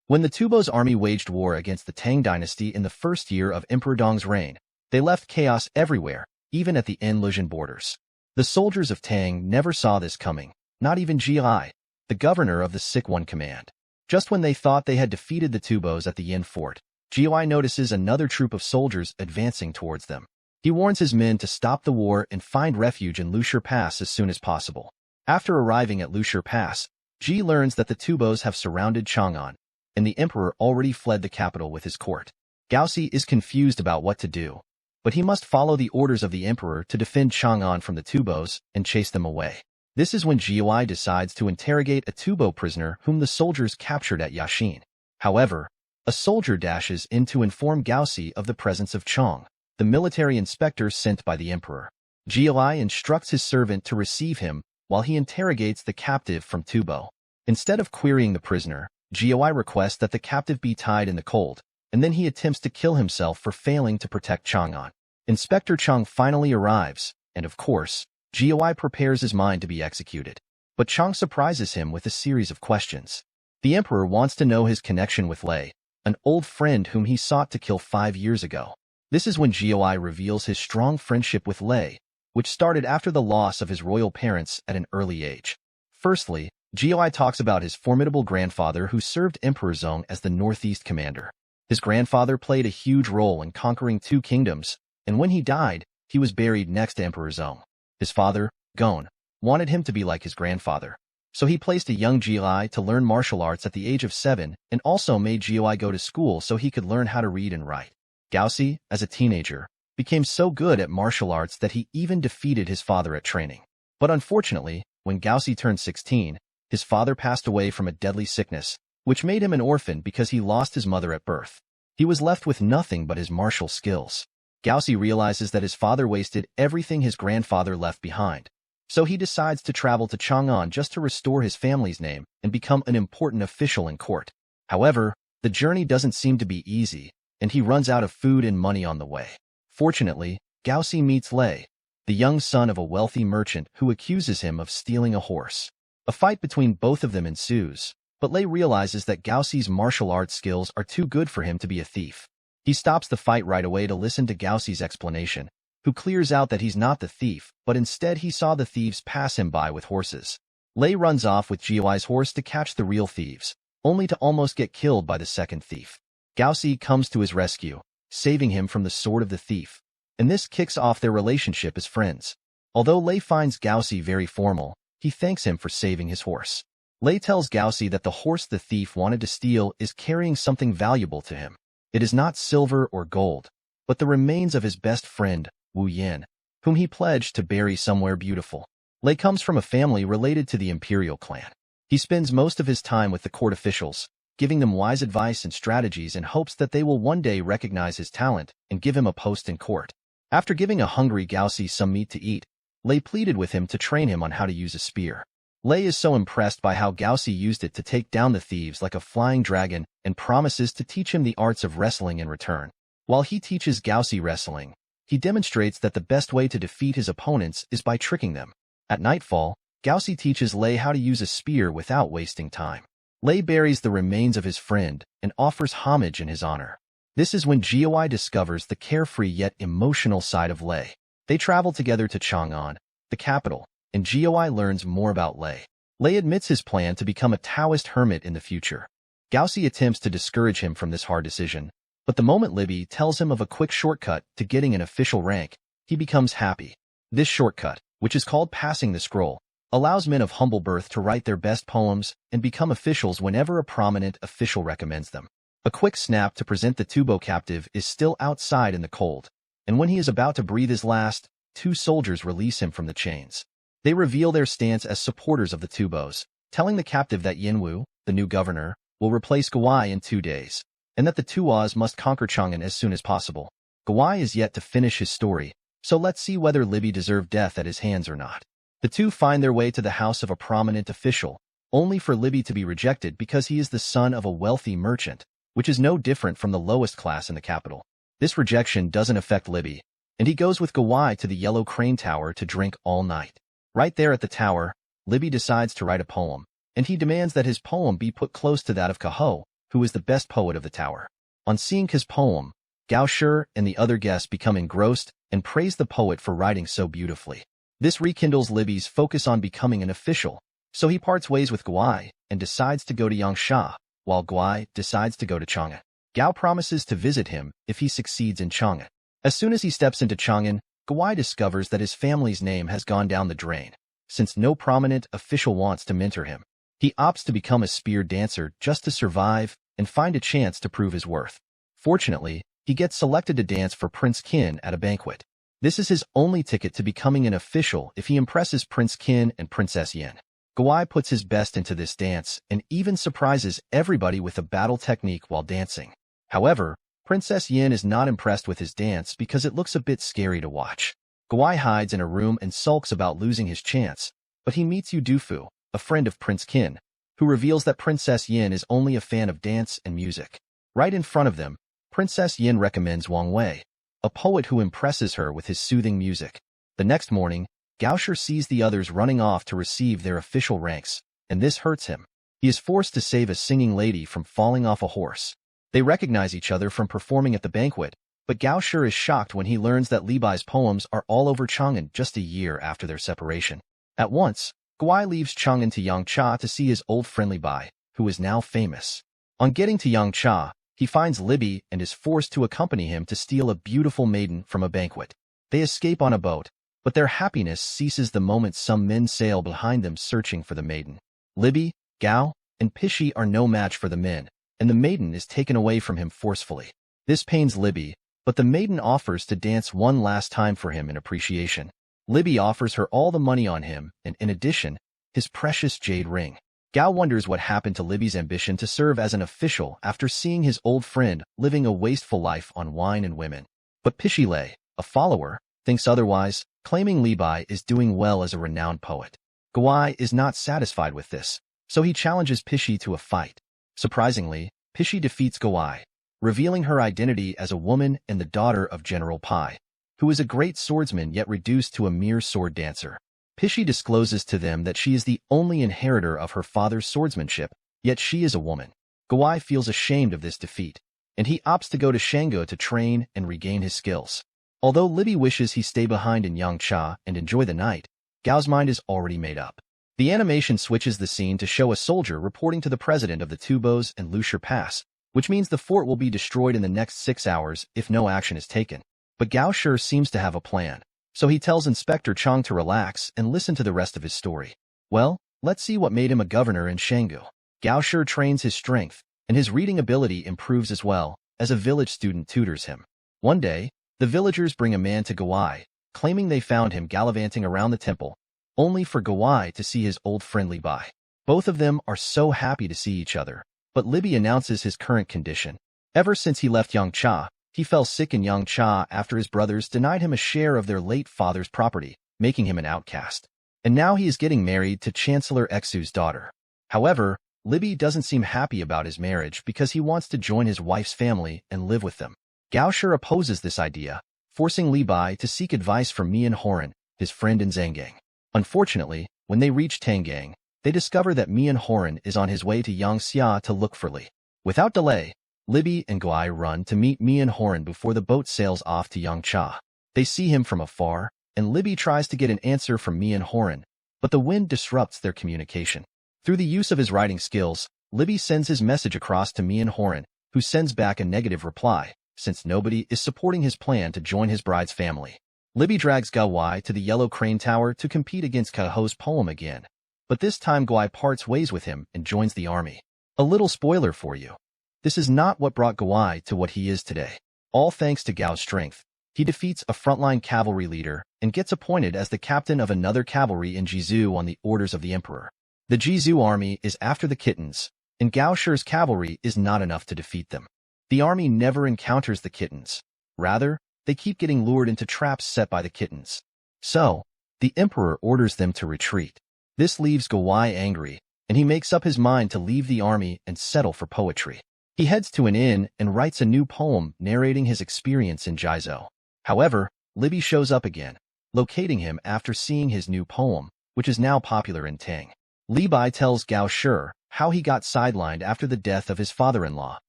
When the Tubo's army waged war against the Tang dynasty in the first year of Emperor Dong's reign, they left chaos everywhere, even at the Anlusian borders. The soldiers of Tang never saw this coming, not even Ji, the governor of the Sikwon command. Just when they thought they had defeated the Tubos at the Yin fort, Ji notices another troop of soldiers advancing towards them. He warns his men to stop the war and find refuge in Lushur Pass as soon as possible. After arriving at Lushur Pass, Ji learns that the Tubos have surrounded Chang'an, and the emperor already fled the capital with his court. Gaoxi is confused about what to do, but he must follow the orders of the emperor to defend Chang'an from the Tubos and chase them away. This is when Ji decides to interrogate a Tubo prisoner whom the soldiers captured at Yaxin. However, a soldier dashes in to inform Gaoxi of the presence of Chang, the military inspector sent by the emperor. Ji instructs his servant to receive him while he interrogates the captive from Tubo. Instead of querying the prisoner, Ji requests that the captive be tied in the cold, and then he attempts to kill himself for failing to protect Chang'an. Inspector Chang finally arrives, and of course, Ji prepares his mind to be executed. But Chang surprises him with a series of questions. The emperor wants to know his connection with Lei, an old friend whom he sought to kill 5 years ago. This is when Ji reveals his strong friendship with Lei, which started after the loss of his royal parents at an early age. Firstly, Ji talks about his formidable grandfather who served Emperor Zong as the Northeast commander. His grandfather played a huge role in conquering 2 kingdoms, and when he died, he was buried next to Emperor Zong. His father, Gon, wanted him to be like his grandfather, so he placed a young Ji to learn martial arts at the age of 7 and also made Ji go to school so he could learn how to read and write. Gaoxi, as a teenager, became so good at martial arts that he even defeated his father at training. But unfortunately, when Gaoxi turned 16, his father passed away from a deadly sickness, which made him an orphan because he lost his mother at birth. He was left with nothing but his martial skills. Gaoxi realizes that his father wasted everything his grandfather left behind, so he decides to travel to Chang'an just to restore his family's name and become an important official in court. However, the journey doesn't seem to be easy, and he runs out of food and money on the way. Fortunately, Gaoxi meets Lei, the young son of a wealthy merchant who accuses him of stealing a horse. A fight between both of them ensues, but Lei realizes that Gaoxi's martial arts skills are too good for him to be a thief. He stops the fight right away to listen to Gaoxi's explanation, who clears out that he's not the thief, but instead he saw the thieves pass him by with horses. Lei runs off with Jiuai's horse to catch the real thieves, only to almost get killed by the second thief. Gaoxi comes to his rescue, saving him from the sword of the thief, and this kicks off their relationship as friends. Although Lei finds Gaoxi very formal, he thanks him for saving his horse. Lei tells Gaoxi that the horse the thief wanted to steal is carrying something valuable to him. It is not silver or gold, but the remains of his best friend, Wu Yan, whom he pledged to bury somewhere beautiful. Lei comes from a family related to the imperial clan. He spends most of his time with the court officials, giving them wise advice and strategies in hopes that they will one day recognize his talent and give him a post in court. After giving a hungry Gaoxi some meat to eat, Lei pleaded with him to train him on how to use a spear. Lei is so impressed by how Gaoxi used it to take down the thieves like a flying dragon and promises to teach him the arts of wrestling in return. While he teaches Gaoxi wrestling, he demonstrates that the best way to defeat his opponents is by tricking them. At nightfall, Gaoxi teaches Lei how to use a spear without wasting time. Lei buries the remains of his friend and offers homage in his honor. This is when Jiuai discovers the carefree yet emotional side of Lei. They travel together to Chang'an, the capital, and Jiuai learns more about Lei. Lei admits his plan to become a Taoist hermit in the future. Gaoxi attempts to discourage him from this hard decision, but the moment Libby tells him of a quick shortcut to getting an official rank, he becomes happy. This shortcut, which is called passing the scroll, allows men of humble birth to write their best poems and become officials whenever a prominent official recommends them. A quick snap to present the Tubo captive is still outside in the cold, and when he is about to breathe his last, 2 soldiers release him from the chains. They reveal their stance as supporters of the Tubos, telling the captive that Yanwu, the new governor, will replace Gawai in 2 days, and that the Tuas must conquer Chang'an as soon as possible. Gawai is yet to finish his story, so let's see whether Libby deserved death at his hands or not. The 2 find their way to the house of a prominent official, only for Libby to be rejected because he is the son of a wealthy merchant, which is no different from the lowest class in the capital. This rejection doesn't affect Libby, and he goes with Gawai to the Yellow Crane Tower to drink all night. Right there at the tower, Libby decides to write a poem, and he demands that his poem be put close to that of Kaho, who is the best poet of the tower. On seeing his poem, Gao Shi and the other guests become engrossed and praise the poet for writing so beautifully. This rekindles Libby's focus on becoming an official, so he parts ways with Guai and decides to go to Yangsha, while Guai decides to go to Chang'an. Gao promises to visit him if he succeeds in Chang'an. As soon as he steps into Chang'an, Guai discovers that his family's name has gone down the drain, since no prominent official wants to mentor him. He opts to become a spear dancer just to survive and find a chance to prove his worth. Fortunately, he gets selected to dance for Prince Qin at a banquet. This is his only ticket to becoming an official if he impresses Prince Qin and Princess Yin. Guai puts his best into this dance and even surprises everybody with a battle technique while dancing. However, Princess Yin is not impressed with his dance because it looks a bit scary to watch. Guai hides in a room and sulks about losing his chance, but he meets Yu Dufu, a friend of Prince Qin, who reveals that Princess Yin is only a fan of dance and music. Right in front of them, Princess Yin recommends Wang Wei, a poet who impresses her with his soothing music. The next morning, Gao Shi sees the others running off to receive their official ranks, and this hurts him. He is forced to save a singing lady from falling off a horse. They recognize each other from performing at the banquet, but Gao Shi is shocked when he learns that Li Bai's poems are all over Chang'an just a year after their separation. At once, Guai leaves Chang'an to Yangcha to see his old friend Li Bai, who is now famous. On getting to Yangcha, he finds Libby and is forced to accompany him to steal a beautiful maiden from a banquet. They escape on a boat, but their happiness ceases the moment some men sail behind them searching for the maiden. Libby, Gao, and Pishi are no match for the men, and the maiden is taken away from him forcefully. This pains Libby, but the maiden offers to dance one last time for him in appreciation. Libby offers her all the money on him and, in addition, his precious jade ring. Gao wonders what happened to Libby's ambition to serve as an official after seeing his old friend living a wasteful life on wine and women. But Pishi, a follower, thinks otherwise, claiming Li Bai is doing well as a renowned poet. Guai is not satisfied with this, so he challenges Pishi to a fight. Surprisingly, Pishi defeats Guai, revealing her identity as a woman and the daughter of General Pai, who is a great swordsman yet reduced to a mere sword dancer. Pishi discloses to them that she is the only inheritor of her father's swordsmanship, yet she is a woman. Guai feels ashamed of this defeat, and he opts to go to Shango to train and regain his skills. Although Libby wishes he stay behind in Yangcha and enjoy the night, Gao's mind is already made up. The animation switches the scene to show a soldier reporting to the president of the Tubos and Lushir Pass, which means the fort will be destroyed in the next 6 hours if no action is taken. But Gao Shi seems to have a plan, so he tells Inspector Chang to relax and listen to the rest of his story. Well, let's see what made him a governor in Shangu. Gao Shi trains his strength, and his reading ability improves as well, as a village student tutors him. One day, the villagers bring a man to Guai, claiming they found him gallivanting around the temple, only for Guai to see his old friend Li Bai. Both of them are so happy to see each other, but Libby announces his current condition. Ever since he left Yangcha, he fell sick in Yangcha after his brothers denied him a share of their late father's property, making him an outcast. And now he is getting married to Chancellor Exu's daughter. However, Libby doesn't seem happy about his marriage because he wants to join his wife's family and live with them. Gao Shi opposes this idea, forcing Li Bai to seek advice from Mian Horan, his friend in Zhanggang. Unfortunately, when they reach Tangang, they discover that Mian Horan is on his way to Yangxia to look for Li. Without delay, Libby and Guai run to meet Mian Horan before the boat sails off to Yangcha. They see him from afar, and Libby tries to get an answer from Mian Horan, but the wind disrupts their communication. Through the use of his writing skills, Libby sends his message across to Mian Horan, who sends back a negative reply, since nobody is supporting his plan to join his bride's family. Libby drags Guai to the Yellow Crane Tower to compete against Kaho's poem again, but this time Guai parts ways with him and joins the army. A little spoiler for you. This is not what brought Guai to what he is today. All thanks to Gao's strength, he defeats a frontline cavalry leader and gets appointed as the captain of another cavalry in Jizu on the orders of the emperor. The Jizu army is after the kittens, and Gao Shi's cavalry is not enough to defeat them. The army never encounters the kittens. Rather, they keep getting lured into traps set by the kittens. So, the emperor orders them to retreat. This leaves Guai angry, and he makes up his mind to leave the army and settle for poetry. He heads to an inn and writes a new poem narrating his experience in Jizo. However, Libby shows up again, locating him after seeing his new poem, which is now popular in Tang. Li Bai tells Gao Shi how he got sidelined after the death of his father-in-law,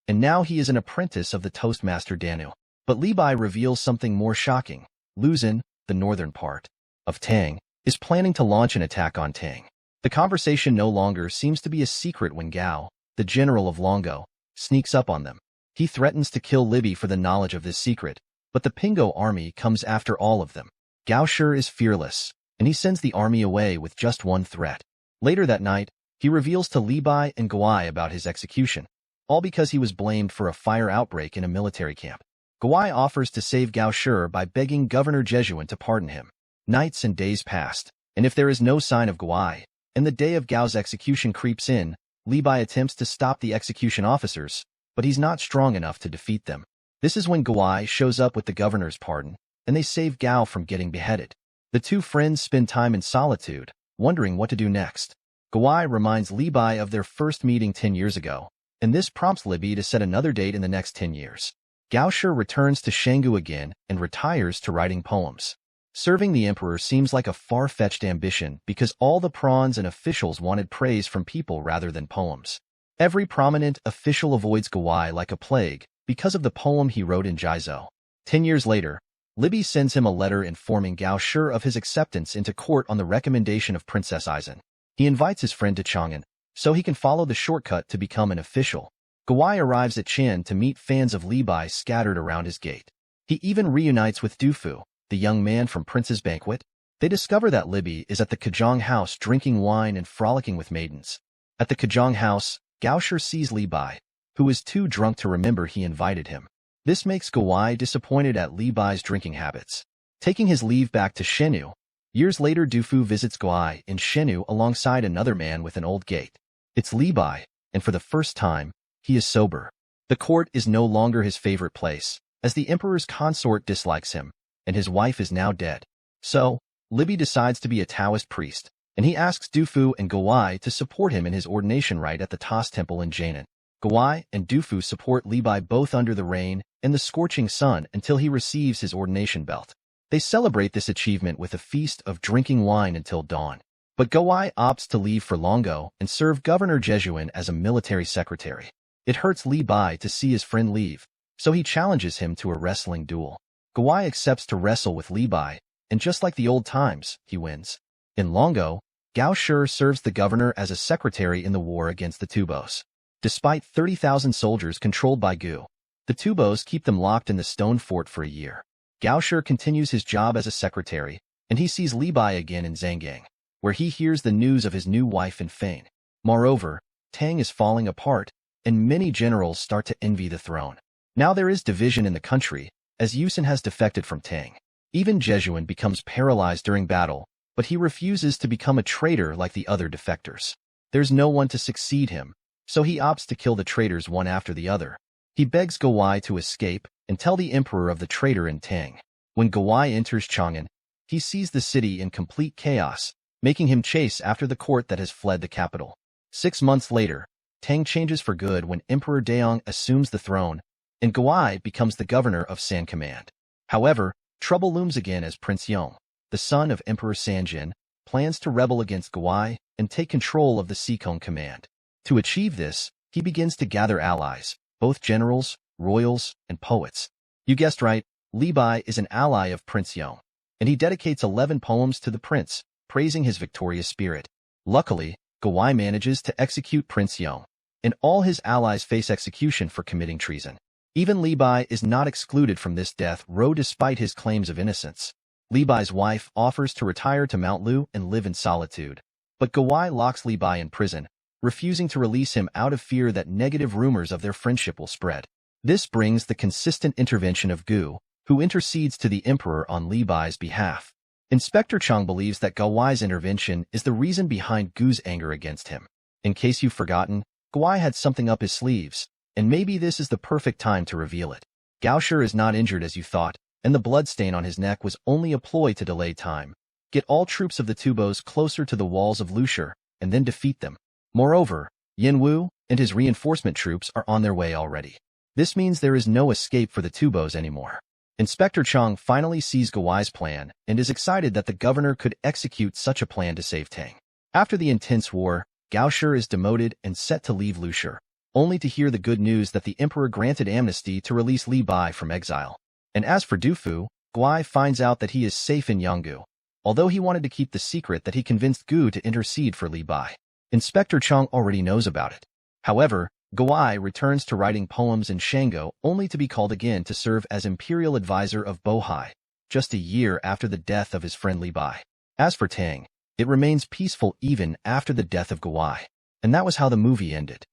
and now he is an apprentice of the toastmaster Danu. But Li Bai reveals something more shocking. Luzon, the northern part of Tang, is planning to launch an attack on Tang. The conversation no longer seems to be a secret when Gao, the general of Longo, sneaks up on them. He threatens to kill Libby for the knowledge of this secret, but the Pingo army comes after all of them. Gao Shi is fearless, and he sends the army away with just one threat. Later that night, he reveals to Li Bai and Guai about his execution, all because he was blamed for a fire outbreak in a military camp. Guai offers to save Gao Shi by begging Governor Jejuan to pardon him. Nights and days passed, and if there is no sign of Guai, and the day of Gao's execution creeps in, Li Bai attempts to stop the execution officers, but he's not strong enough to defeat them. This is when Guai shows up with the governor's pardon, and they save Gao from getting beheaded. The two friends spend time in solitude, wondering what to do next. Guai reminds Li Bai of their first meeting 10 years ago, and this prompts Libby to set another date in the next 10 years. Gao Shi returns to Shanggu again and retires to writing poems. Serving the emperor seems like a far-fetched ambition because all the prawns and officials wanted praise from people rather than poems. Every prominent official avoids Guai like a plague because of the poem he wrote in Jiazhou. 10 years later, Libby sends him a letter informing Gao Shi of his acceptance into court on the recommendation of Princess Aizen. He invites his friend to Chang'an, so he can follow the shortcut to become an official. Guai arrives at Chen to meet fans of Li Bai scattered around his gate. He even reunites with Dufu, the young man from Prince's Banquet. They discover that Libby is at the Kajong house drinking wine and frolicking with maidens. At the Kajong house, Gao Shi sees Li Bai, who is too drunk to remember he invited him. This makes Guai disappointed at Li Bai's drinking habits. Taking his leave back to Shenu, years later Dufu visits Guai in Shenu alongside another man with an old gate. It's Li Bai, and for the first time, he is sober. The court is no longer his favorite place, as the emperor's consort dislikes him, and his wife is now dead. So, Libby decides to be a Taoist priest, and he asks Dufu and Guai to support him in his ordination rite at the Tas Temple in Jianan. Guai and Dufu support Li Bai both under the rain and the scorching sun until he receives his ordination belt. They celebrate this achievement with a feast of drinking wine until dawn. But Guai opts to leave for Longo and serve Governor Jejuan as a military secretary. It hurts Li Bai to see his friend leave, so he challenges him to a wrestling duel. Guai accepts to wrestle with Li Bai, and just like the old times, he wins. In Longo, Gao Shi serves the governor as a secretary in the war against the Tubos. Despite 30,000 soldiers controlled by Gu, the Tubos keep them locked in the stone fort for a year. Gao Shi continues his job as a secretary, and he sees Li Bai again in Zhanggang, where he hears the news of his new wife in Fein. Moreover, Tang is falling apart, and many generals start to envy the throne. Now there is division in the country, as Yusen has defected from Tang. Even Jejuan becomes paralyzed during battle, but he refuses to become a traitor like the other defectors. There's no one to succeed him, so he opts to kill the traitors one after the other. He begs Guai to escape and tell the emperor of the traitor in Tang. When Guai enters Chang'an, he sees the city in complete chaos, making him chase after the court that has fled the capital. 6 months later, Tang changes for good when Emperor Daong assumes the throne, and Guai becomes the governor of San Command. However, trouble looms again as Prince Yong, the son of Emperor Sanjin, plans to rebel against Guai and take control of the Sikong Command. To achieve this, he begins to gather allies, both generals, royals, and poets. You guessed right, Li Bai is an ally of Prince Yong, and he dedicates 11 poems to the prince, praising his victorious spirit. Luckily, Guai manages to execute Prince Yong, and all his allies face execution for committing treason. Even Li Bai is not excluded from this death row despite his claims of innocence. Li Bai's wife offers to retire to Mount Lu and live in solitude, but Guai locks Li Bai in prison, refusing to release him out of fear that negative rumors of their friendship will spread. This brings the consistent intervention of Gu, who intercedes to the emperor on Li Bai's behalf. Inspector Chang believes that Guai's intervention is the reason behind Gu's anger against him. In case you've forgotten, Guai had something up his sleeves, and maybe this is the perfect time to reveal it. Gao Shi is not injured as you thought, and the bloodstain on his neck was only a ploy to delay time. Get all troops of the Tubos closer to the walls of Lushur, and then defeat them. Moreover, Yin Wu and his reinforcement troops are on their way already. This means there is no escape for the Tubos anymore. Inspector Chang finally sees Guai's plan and is excited that the governor could execute such a plan to save Tang. After the intense war, Gao Shi is demoted and set to leave Lushi, only to hear the good news that the emperor granted amnesty to release Li Bai from exile. And as for Du Fu, Guai finds out that he is safe in Yanggu, although he wanted to keep the secret that he convinced Gu to intercede for Li Bai. Inspector Chang already knows about it. However, Guai returns to writing poems in Shango only to be called again to serve as imperial advisor of Bohai, just a year after the death of his friend Li Bai. As for Tang, it remains peaceful even after the death of Guai. And that was how the movie ended.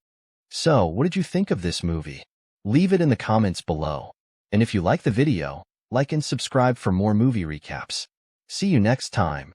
So, what did you think of this movie? Leave it in the comments below. And if you like the video, like and subscribe for more movie recaps. See you next time.